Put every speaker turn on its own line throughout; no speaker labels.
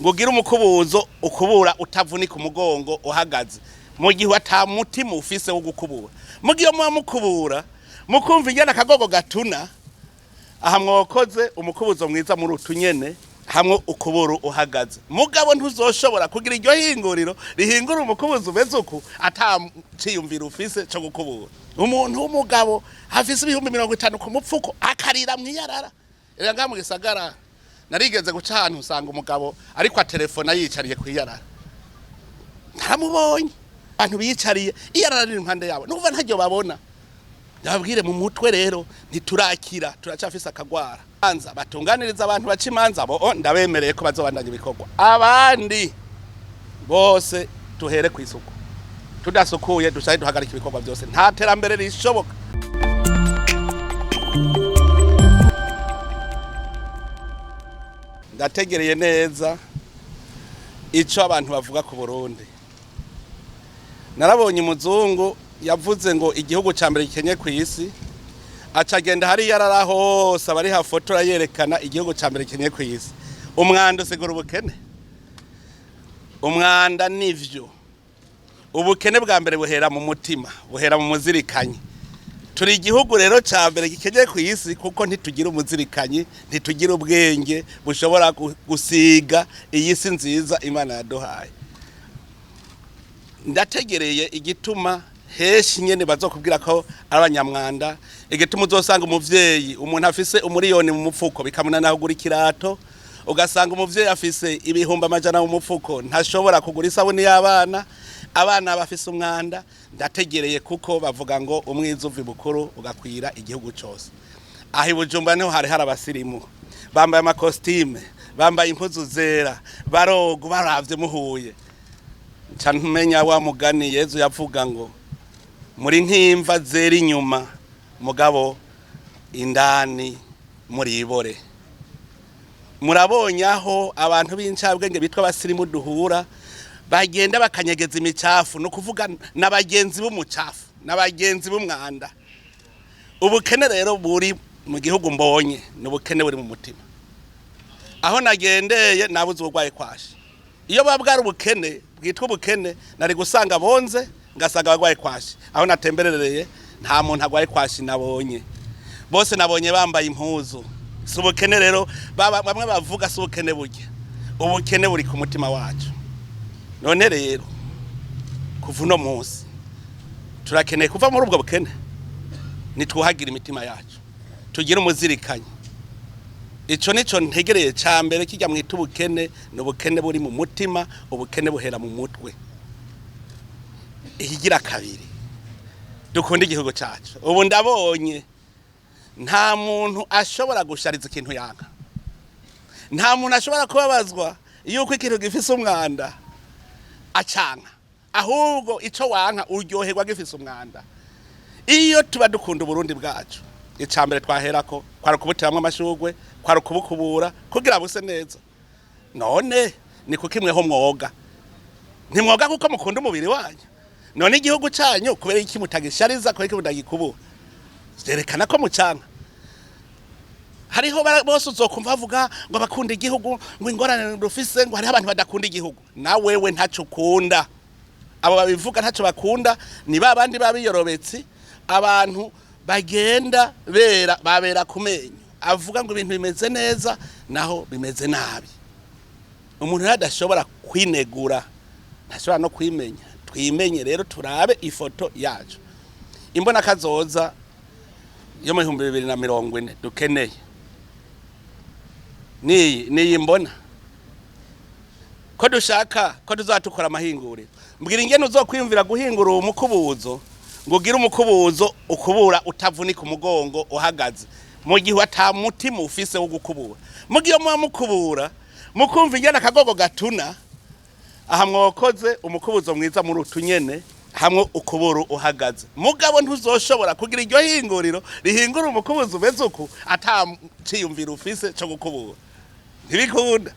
ngo gira umukubuzo ukubura utavunika umugongo uhagaze mu gihe ata mutima ufise wo gukubura mu gihe mukubura mukumva igena akagogo gatuna aha mwokoze umukubuzo mwiza muri utunyene hamwe ukuburu uhagaze mugabo ntuzoshobora kugira iryo hinguriro rihingura umukubuzo umeze uku ataciyumvira ufise cyo gukubura umuntu w'umugabo hafise ibihumbi 50 ku mupfuko akarira mwiyarara era nga mu Gisagara narigeze guca ahantu usanga umugabo ariko atelefona yicariye kwiyarara ntamubonye abantu biyicariye iyarara riri impande yabo nukuva ntajyo babona ndababwire mu mutwe rero ntiturakira turacafise akagwara anza batunganiriza abantu baca imanza bo ndabemereye ko bazobandanya ibikorwa abandi bose tuhere kw'isuku tudasukuye dusaye duhagarika ibikorwa byose nta terambere rishoboka ndategereye neza ico abantu bavuga ku Burundi narabonye umuzungu yavuze ngo igihugu ca mbere gikenye ku isi acagenda hari yarara hose abari hafotora yerekana igihugu ca mbere gikenye ku isi umwanda usigura ubukene umwanda nivyo ubukene bwa mbere buhera mu mutima buhera mu muzirikanyi turi igihugu rero ca mbere gikenye ku isi kuko ntitugira umuzirikanyi ntitugira ubwenge bushobora gusiga iyi si nziza Imana yaduhaye ndategereye igituma heshi nyene bazokubwira ko abanyamwanda igituma uzosanga umuvyeyi umuntu afise umuriyoni mu mupfuko bikamunana kugura ikirato ugasanga umuvyeyi afise ibihumbi amajana mu mupfuko ntashobora kugura isabuni y'abana abana bafise umwanda ndategereye kuko bavuga ngo umwiza uvi bukuru ugakwira igihugu cyose aho Bujumbura niho hari abasirimu bambaye amakostime bambaye impuzu zera barogo baravye muhuye ntumenya wa mugani Yezu yavuga ngo muri nkimva zera inyuma mugabo indani muri ibore murabonye aho abantu b'incabwenge bitwa abasirimu duhura bagenda bakanyegeza imicafu no kuvuga nabagenzi b'umucafu nabagenzi b'umwanda ubukene rero buri mu gihugu mbonye n'ubukene buri mu mutima aho nagendeye nabuze ubugwaye kwashi iyo babwara ubukene bwitwa ubukene nari gusanga bonze ngasanga bagwaye kwashi aho natemberereye nta muntu agwaye kwashi nabonye bose nabonye bambaye impuzu si ubukene rero bamwe bavuga si ubukene burya ubukene buri ku mutima wacu none rero kuva uno munsi turakeneye kuva muri ubwo bukene nitwuhagira imitima yacu tugira umuzirikanyi ico nico ntegereye ca mbere kijya mwita ubukene n'ubukene buri mu mutima ubukene buhera mu mutwe ihigira kabiri dukunda igihugu cacu ubu ndabonye nta muntu ashobora gushariza ikintu yanka nta muntu ashobora kubabazwa yuko ikintu gifise umwanda acana ahubwo ico wanka uryoherwa gifise umwanda iyo tuba dukunda Uburundi bwacu icambere twaherako kwara kubutiramwe amashugwe kwara kubukubura kugira buse neza none ni kukimweho mwoga ntimwoga kuko mukunda umubiri wanyu none igihugu canyu kubera iki mutagishariza ko iki mutagikubura zerekana ko mucanka hariho bose uzokumva bavuga ngo bakunda igihugu ngo ingorane rufise ngo hari abantu badakunda igihugu na wewe ntaco ukunda abo babivuga ntaco bakunda ni babandi babiyorobetsi abantu bagenda babera kumenyo avuga ngo ibintu bimeze neza naho bimeze nabi umuntu adashobora kwinegura ntashobora no kwimenya twimenye rero turabe ifoto yacu imbona kazoza yo mu 2040 dukeneye niyi mbona ko dushaka ko tuzatukora amahinguriro mbwira ingene uzokwiyumvira guhingura umukubuzo ngo gira umukubuzo ukubura utavunika umugongo uhagaze mu gihe ata mutima ufise wo gukubura mu gihe mukubura mukumva igena akagogo gatuna aha mwokoze umukubuzo mwiza muri utunyene hamwe ukuburu uhagaze mugabo ntuzoshobora kugira iryo hinguriro rihingura umukubuzo umeze uku ataciyumvira ufise cyo gukubura ntibikunda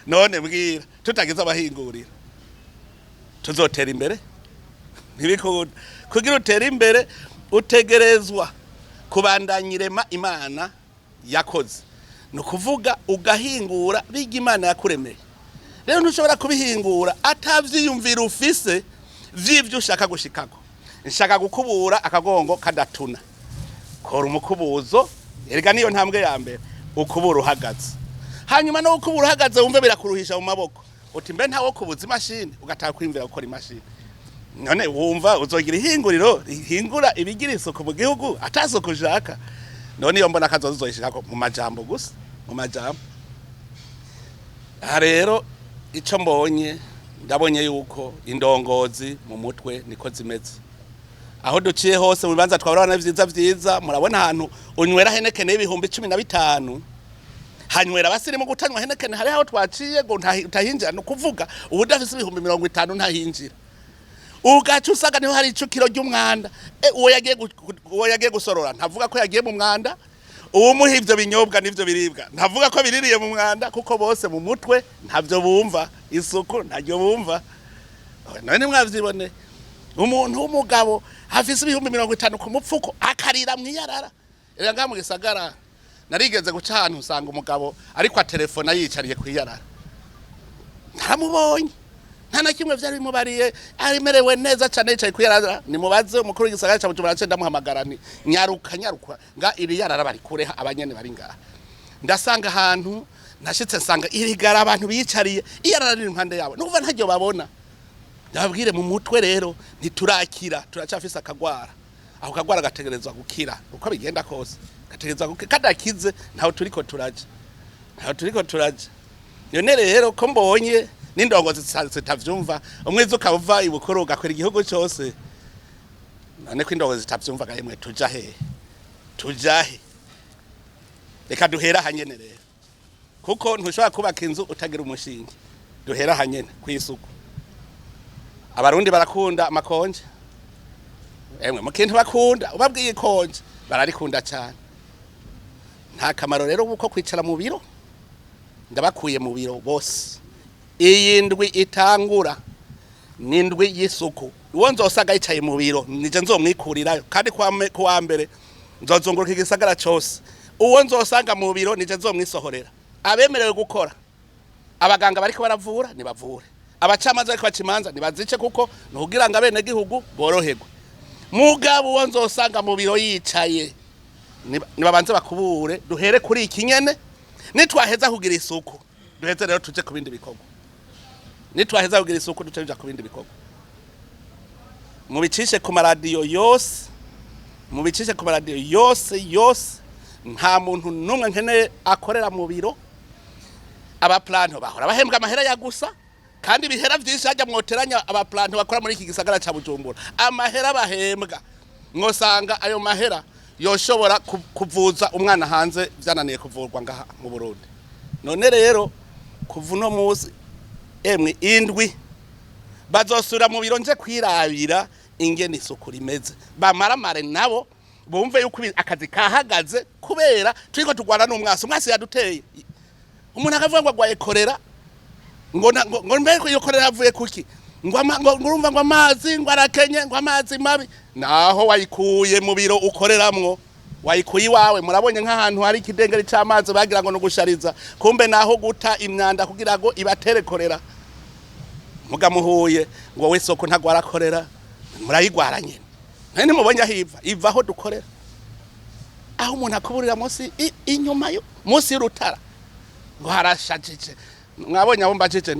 none mbwira tutagize abahinguriro tuzotera imbere ntibikunda kugira utera imbere utegerezwa kubandanyirema Imana yakoze no kuvuga ugahingura biga Imana yakuremeye rero ntushobora kubihingura atavyiyumvira ufise vy'ivyo ushaka gushikako. Nshaka gukubura akagongo kadatuna, kora umukubuzo, erega niyo ntambwe ya mbere, ukubura uhagaze. Hanyuma no ukubura uhagaze wumve birakuruhisha mu maboko, uti mbe ntawo kubuza imashini ugataka kwimvira gukora imashini. None wumva uzogira ihinguriro hingura ibigira isuku mu gihugu atasuku ushaka. None iyo mbona kazoza uzoyishikako mu majambo gusa, mu majambo. Rero ico mbonye ndabonye yuko indongozi mu mutwe niko zimeze. Aho duciye hose mu bibanza twabona vyiza murabona ahantu unywera henekene y'ibihumbi 15 hanywera basirimu gutanywa henekene hari aho twaciye ngo utahinjira no kuvuga ubudafise ibihumbi 50 ntahinjira. Ugacu usanga niho hari icukiro ry'umwanda uwo yagiye gusorora ntavuga ko yagiye mu mwanda, uwo muhivyo binyobwa nivyo biribwa ntavuga ko biririye mu mwanda, kuko bose mu mutwe ntavyo bumva, isuku ntaryo bumva. None mwavyibone umuntu w'umugabo hafise ibihumbi 50 ku mupfuko akarira mwiyarara. Eranga mu Gisagara narigeze guca ahantu usanga umugabo ariko atelefona yicariye kwiyarara, ntaramubonye nta na kimwe vyari bimubariye, arimerewe neza cane yicaye kwiyarara. Nimubaze umukuru w'igisagara ca Bujumbura ndamuhamagarani nyaruka nga iri yarara bari kureha abanyene bari ngaha. Ndasanga ahantu nashitse nsanga irigara abantu biyicariye iyarara riri impande yabo, nukuva ntaryo babona. Ndababwire mu mutwe rero ntiturakira, turacafise akagwara. Aho kagwara gategerezwa gukira uko bigenda kose, gategerezwa gukira. Kadakize ntaho turiko turaje. None rero ko mbonye n'indongozi zitavyumva, umwiza ukava ibukuru ugakwera igihugu cyose. None ko indongozi zitavyumva gahemwe tujahe reka duhera hanyene rero, kuko ntushobora kubaka inzu utagira umushinge. Duhera hanyene kw'isuku. Abarundi barakunda amakonje, emwe mukintu bakunda ubabwiye konje bararikunda cyane. Nta kamaro rero uko kwicara mu biro, ndabakuye mu biro bose. Iyi ndwi itangura n'indwi y'isuku, uwo nzosaga yicaye mu biro nije nzomwikurirayo, kandi kuwa mbere nzozunguruka igisagara cyose. Uwo nzosanga mu biro nije nzomwisohorera. Abemerewe gukora, abaganga bariko baravura nibavure, abacamanza bariko bacimanza nibazice, kuko nukugira ngo abene gihugu boroherwe. Mugabo uwo nzosanga mu biro yicaye nibabanze bakubure. Duhere kuri iki nyene, nitwaheza kugira isuku duheze rero tuje ku bindi bikorwa. Nitwaheza kugira isuku duce ku bindi bikorwa. Mubicishe ku maradiyo yose, nta muntu numwe nkene akorera mu biro. Abaplanto bahora bahembwa amahera ya gusa, kandi bihera vyinshi hajya mwoteranya abaplanto bakora muri iki gisagara ca Bujumbura. Amahera bahembwa mwosanga ayo mahera yoshobora kuvuza umwana hanze vyananiye kuvurwa ngaha mu Burundi. None rero kuva uno muzi emwe indwi bazosura mu biro nje kwirabira ingene isuku rimeze, bamaramare nabo bumve yuko akazi kahagaze, kubera turiko tugwana n'umwasi yaduteye. Umuntu akavuga ngo agwaye korera, ngo mbeko iyo korera avuye kuki, ngo urumva ngo amazi ngo arakenye, ngo amazi mabi. Naho wayikuye mu biro ukoreramwo, wayikuye iwawe. Murabonye nk'ahantu hari ikidengeri c'amazi bagira ngo no gushariza, kumbe naho guta imyanda kugira ngo ibatere korera. Mugamuhuye ngo w'isoko ntagwara korera, murayigwara nyene. None mubonye ahiva ivaho dukorera, aho umuntu akuburira munsi inyuma yo munsi y'urutara ngo harashajije. Mwabonye abo mbajije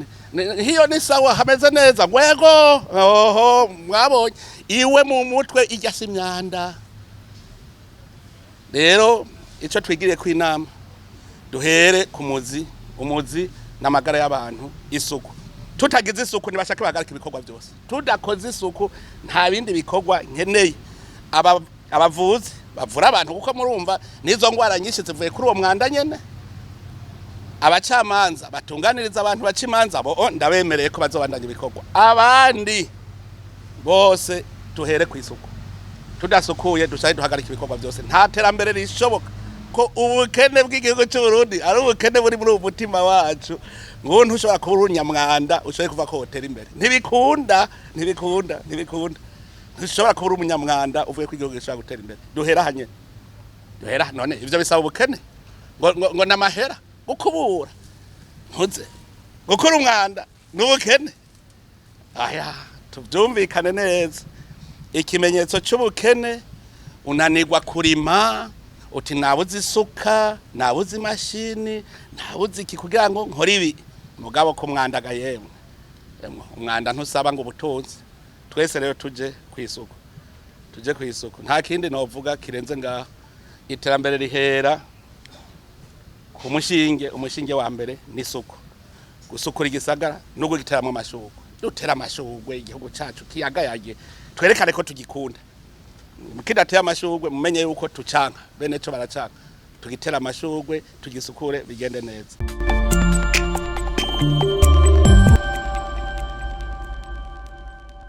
hiyo ni sawa, hameze neza gwego. Oho, mwabonye iwe mu mutwe ijya simyanda. Rero ico twigiriye ku inama, duhere ku umuzi n'amagara y'abantu. Isuku tutagize isuku nibashaka bagarika ibikorwa byose. Tudakoze isuku nta bindi bikorwa nkeneye. Abavuzi bavura abantu, kuko murumva nizo ngwara nyinshi zivuye kuri uwo mwanda nyene. Abacamanza batunganiriza abantu bacimanza bo ndabemereye ko bazobandanya ibikorwa. Abandi bose tuhere ku isuku. Tudasukuye dushaka duhagarika ibikorwa byose, nta terambere rishoboka. Ko ubukene bw'igihugu cy'u Burundi ari ubukene buri muri umutima wacu. Ngo ntushobora kuba urunyamwanda ushoboye kuva ko hotera imbere. Ntibikunda. Ntushobora kuba umunyamwanda uvuye ku igihugu gishobora gutera imbere. Duhera hanye. None ivyo bisaba ubukene ngo namahera ukubura ntuze gukura umwanda n'ubukene aya tubyumvikane neza ikimenyetso cy'ubukene unanirwa kurima uti nabuze isuka nabuze imashini nabuze iki kugira ngo nkore ibi mugabo ko umwandaga yemwe umwanda ntusaba ngo ubutunzi twese rero tuje kw'isuku nta kindi novuga kirenze ngaho iterambere rihera ku umushinge wa mbere n'isuku gusukura igisagara no giteramo amashurwe dutera amashurwe igihugu cyacu kiyagayaye twerekane ko tugikunda mukidateye amashurwe mumenye yuko tucanka bene cyo baracaka tugitera amashurwe tugisukure bigende neza.